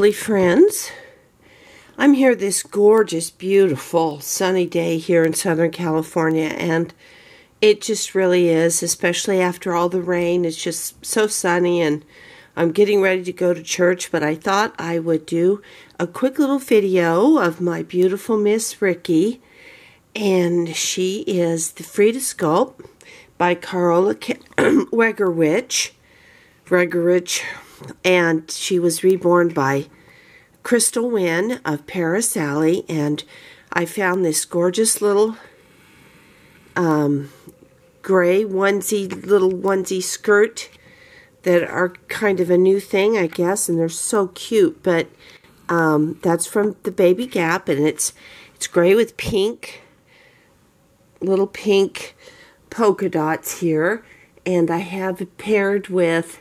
lovely friends. I'm here this gorgeous, beautiful, sunny day here in Southern California, and it just really is, especially after all the rain. It's just so sunny, and I'm getting ready to go to church, but I thought I would do a quick little video of my beautiful Miss Rikki, and she is the Free to Sculpt by Carola Wegerich, and she was reborn by Crystal Wynn of Paris Alley, and I found this gorgeous little gray onesie skirt that are kind of a new thing, I guess, and they're so cute. But that's from the Baby Gap, and it's gray with little pink polka dots here, and I have it paired with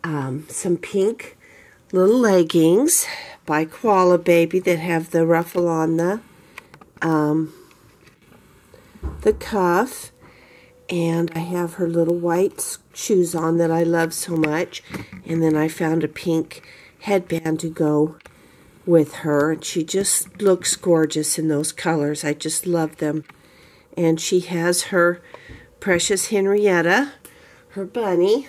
some pink little leggings by Koala Baby that have the ruffle on the cuff, and I have her little white shoes on that I love so much, and then I found a pink headband to go with her, and she just looks gorgeous in those colors. I just love them. And she has her precious Henrietta, her bunny,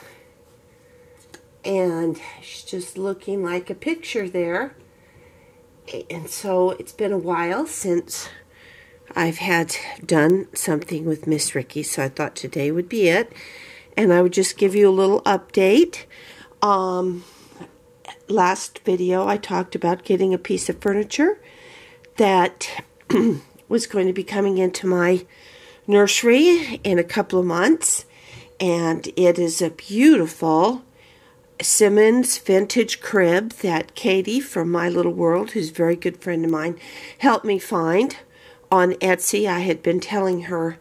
and she's just looking like a picture there. And so it's been a while since I've done something with Miss Rikki, so I thought today would be it. And I would just give you a little update. Last video I talked about getting a piece of furniture that was going to be coming into my nursery in a couple of months. And it is a beautiful Simmons vintage crib that Katie from My Little World, who's a very good friend of mine, helped me find on Etsy. I had been telling her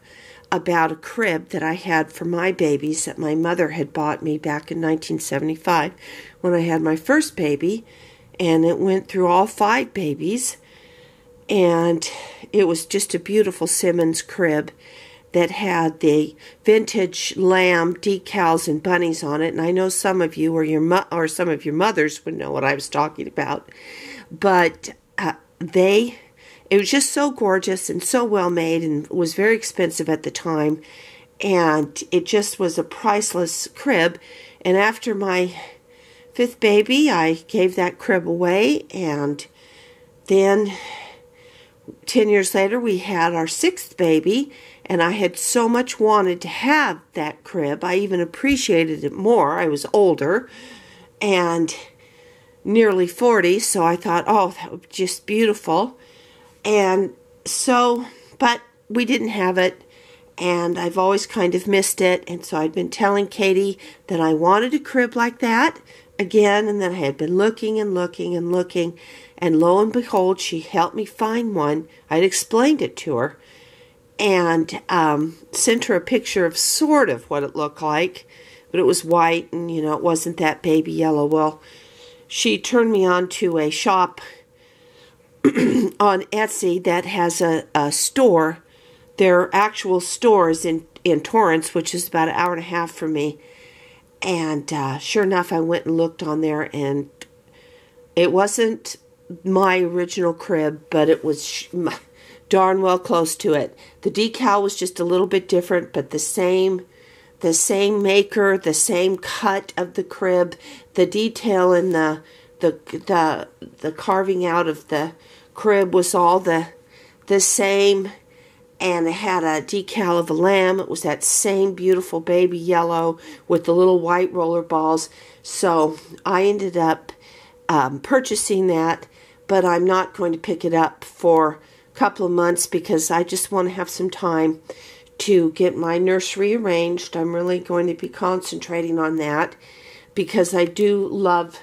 about a crib that I had for my babies that my mother had bought me back in 1975 when I had my first baby, and it went through all 5 babies, and it was just a beautiful Simmons crib that had the vintage lamb decals and bunnies on it. And I know some of you or some of your mothers would know what I was talking about. But it was just so gorgeous and so well made, and was very expensive at the time. And it just was a priceless crib. And after my 5th baby, I gave that crib away. And then 10 years later, we had our 6th baby. And I had so much wanted to have that crib. I even appreciated it more. I was older and nearly 40, so I thought, oh, that would be just beautiful. And so, but we didn't have it, and I've always kind of missed it. And so I'd been telling Katie that I wanted a crib like that again, and then I had been looking and looking and looking, and lo and behold, she helped me find one. I'd explained it to her, and sent her a picture of sort of what it looked like, but it was white, and it wasn't that baby yellow. Well, she turned me on to a shop on Etsy that has a store. Their actual store is in Torrance, which is about an hour and a half from me, and sure enough, I went and looked on there, and it wasn't my original crib, but it was darn well close to it. The decal was just a little bit different, but the same maker, the same cut of the crib, the detail in the carving out of the crib was all the same, and it had a decal of a lamb. It was that same beautiful baby yellow with the little white roller balls. So I ended up purchasing that, but I'm not going to pick it up for couple of months because I just want to have some time to get my nursery arranged. I'm really going to be concentrating on that because I do love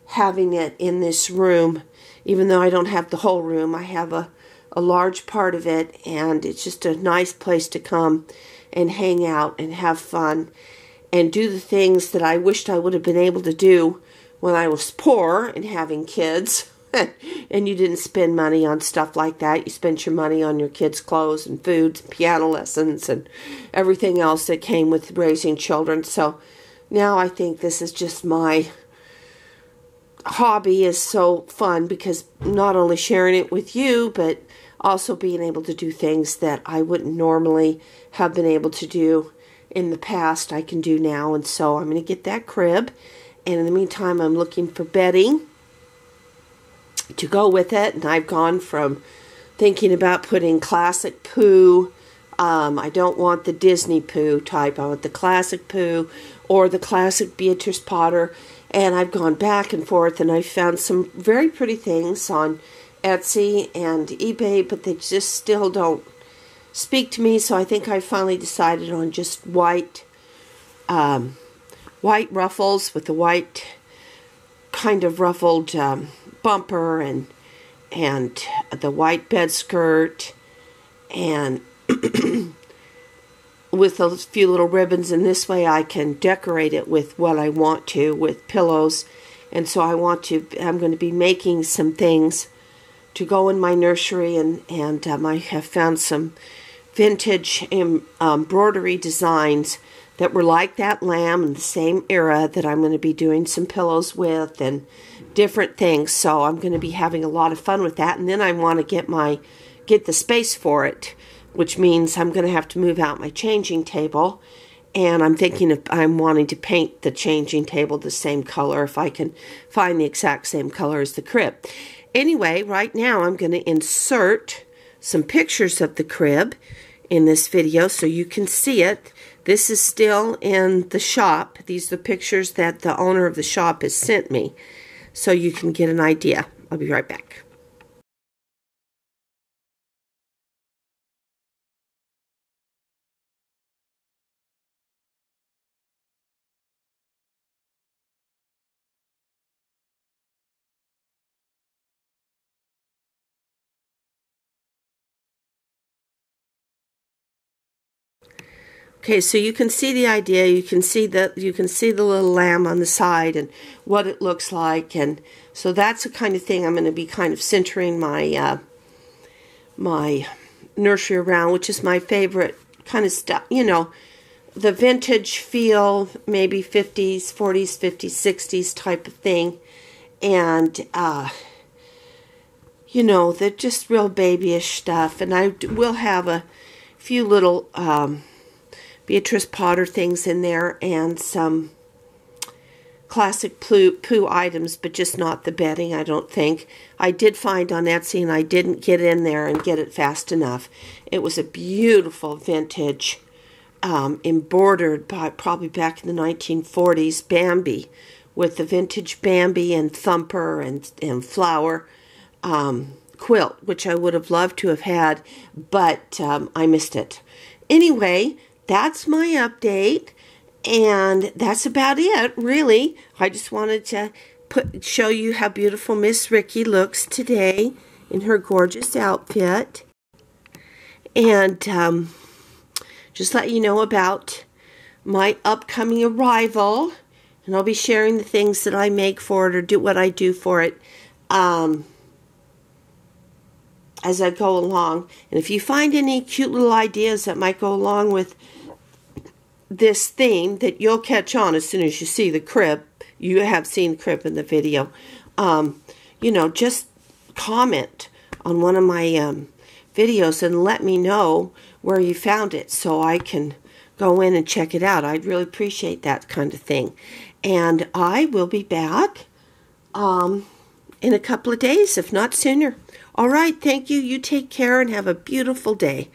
having it in this room. Even though I don't have the whole room, I have a large part of it, and it's just a nice place to come and hang out and have fun and do the things that I wished I would have been able to do when I was poor and having kids. And you didn't spend money on stuff like that. You spent your money on your kids' clothes and food and piano lessons and everything else that came with raising children. So now I think this is just my hobby is so fun because not only sharing it with you, but also being able to do things that I wouldn't normally have been able to do in the past, I can do now. And so I'm going to get that crib. And in the meantime, I'm looking for bedding to go with it. And I've gone from thinking about putting classic poo. I don't want the Disney poo type. I want the classic poo or the classic Beatrice Potter. And I've gone back and forth, and I found some very pretty things on Etsy and eBay, but they just still don't speak to me. So I think I finally decided on just white ruffles with the white kind of ruffled bumper and the white bed skirt, and with a few little ribbons, and this way I can decorate it with what I want to, with pillows. And so I'm going to be making some things to go in my nursery, and I have found some vintage embroidery designs that were like that lamb in the same era that I'm going to be doing some pillows with and different things. So I'm going to be having a lot of fun with that. And then I want to get the space for it, which means I'm going to have to move out my changing table. And I'm wanting to paint the changing table the same color if I can find the exact same color as the crib. Anyway, right now I'm going to insert some pictures of the crib in this video so you can see it. This is still in the shop. These are the pictures that the owner of the shop has sent me, so you can get an idea. I'll be right back. Okay, so you can see the idea. You can see the little lamb on the side and what it looks like, and so that's the kind of thing I'm going to be kind of centering my my nursery around, which is my favorite kind of stuff. You know, the vintage feel, maybe 50s, 40s, 50s, 60s type of thing, and you know, they're just real babyish stuff. And I will have a few little Beatrice Potter things in there and some classic poo items, but just not the bedding, I don't think. I did find on Etsy, and I didn't get in there and get it fast enough. It was a beautiful vintage embroidered by probably back in the 1940s Bambi, with the vintage Bambi and Thumper and flower quilt, which I would have loved to have had, but I missed it. Anyway, that's my update, and that's about it, really. I just wanted to show you how beautiful Miss Rikki looks today in her gorgeous outfit, and just let you know about my upcoming arrival, and I'll be sharing the things that I make for it or do what I do for it as I go along. And if you find any cute little ideas that might go along with this theme that you'll catch on as soon as you see the crib, you have seen the crib in the video, you know, just comment on one of my videos and let me know where you found it so I can go in and check it out. I'd really appreciate that kind of thing. And I will be back in a couple of days, if not sooner. All right, thank you. You take care and have a beautiful day.